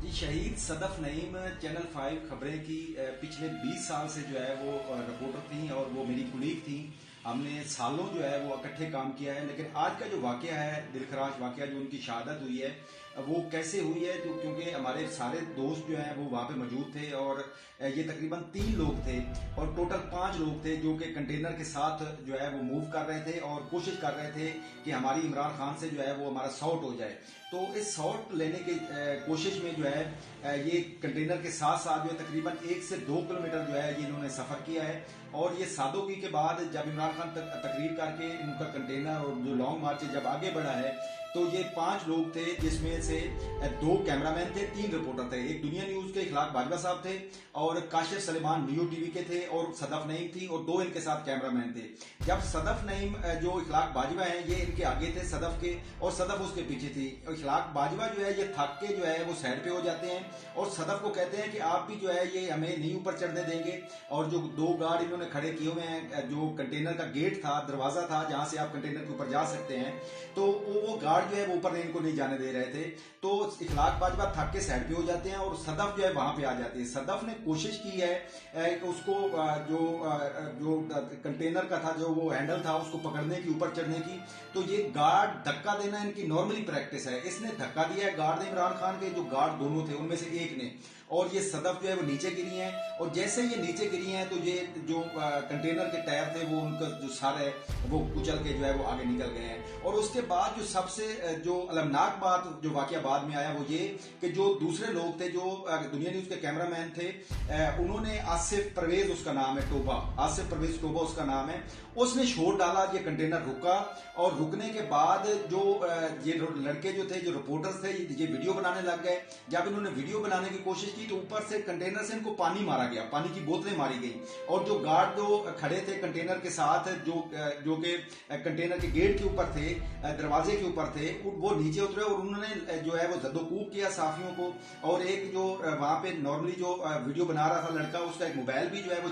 जी, शहीद सदफ नईम चैनल 5 खबरें की पिछले 20 साल से जो है वो रिपोर्टर थी और वो मेरी कुलीग थी। हमने सालों जो है वो इकट्ठे काम किया है, लेकिन आज का जो वाकया है, दिलखराश वाकया जो उनकी शहादत हुई है, वो कैसे हुई है, तो क्योंकि हमारे सारे दोस्त जो हैं वो वहाँ पे मौजूद थे और ये तकरीबन 3 लोग थे और टोटल 5 लोग थे जो कि कंटेनर के साथ जो है वो मूव कर रहे थे और कोशिश कर रहे थे कि हमारी इमरान खान से जो है वो हमारा शॉट हो जाए। तो इस शॉट लेने की कोशिश में जो है ये कंटेनर के साथ साथ जो है तकरीबन 1 से 2 किलोमीटर जो है ये इन्होंने सफर किया है और ये सादोगी के बाद जब इमरान खान तकरीर करके इनका कंटेनर और जो लॉन्ग मार्च जब आगे बढ़ा है तो ये 5 लोग थे, जिसमें से 2 कैमरामैन थे, 3 रिपोर्टर थे। एक दुनिया न्यूज के इखलाक बाजवा साहब थे और काशिफ सलेमान नियो टीवी के थे और सदफ नईम थी और 2 इनके साथ कैमरामैन थे। जब सदफ नईम जो इखलाक बाजवा है ये इनके आगे थे सदफ के और सदफ उसके पीछे थी। इखलाक बाजवा जो है ये थक के जो है वो साइड पे हो जाते हैं और सदफ को कहते हैं कि आप भी जो है ये हमें नहीं ऊपर चढ़ने देंगे। और जो 2 गार्ड इन्होंने खड़े किए हुए हैं, जो कंटेनर का गेट था, दरवाजा था जहां से आप कंटेनर के ऊपर जा सकते हैं, तो वो गार्ड जो है वो ऊपर इनको नहीं जाने दे रहे थे। तो इखलाक बाजवा थक के साइड पे हो जाते हैं और सदफ जो है वहां पे आ जाती है। सदफ ने कोशिश की है उसको जो कंटेनर का था, जो वो हैंडल था, उसको पकड़ने की, ऊपर चढ़ने की। तो ये गार्ड धक्का देना इनकी नॉर्मली प्रैक्टिस है। इसने धक्का दिया है गार्ड ने, इमरान खान के जो गार्ड दोनों थे उनमें से एक ने, और ये सदफ जो है वो नीचे गिरी हैं और जैसे ये नीचे गिरी हैं तो ये जो कंटेनर के टायर थे वो उनका जो सर है वो कुचल के जो है वो आगे निकल गए हैं। और उसके बाद जो सबसे जो अलमनाक बात जो वाकया बाद में आया वो ये कि जो दूसरे लोग थे, जो दुनिया न्यूज के कैमरामैन थे, उन्होंने आसिफ परवेज उसका नाम है, टोबा, आसिफ परवेज टोबा उसका नाम है, उसने शोर डाला, ये कंटेनर रुका और रुकने के बाद जो ये लड़के जो थे, जो रिपोर्टर्स थे, ये वीडियो बनाने लग गए। जब इन्होंने वीडियो बनाने की कोशिश की तो ऊपर से कंटेनर से इनको पानी मारा गया, पानी की बोतलें मारी गई और जो गार्ड जो खड़े थे कंटेनर के साथ, जो कि कंटेनर के गेट के ऊपर थे, दरवाजे के ऊपर थे, वो नीचे उतरे और उन्होंने जो है वो जद्दोकूब किया साफियों को। और एक जो वहां पे नॉर्मली जो वीडियो बना रहा था लड़का, उसका एक मोबाइल भी जो है वो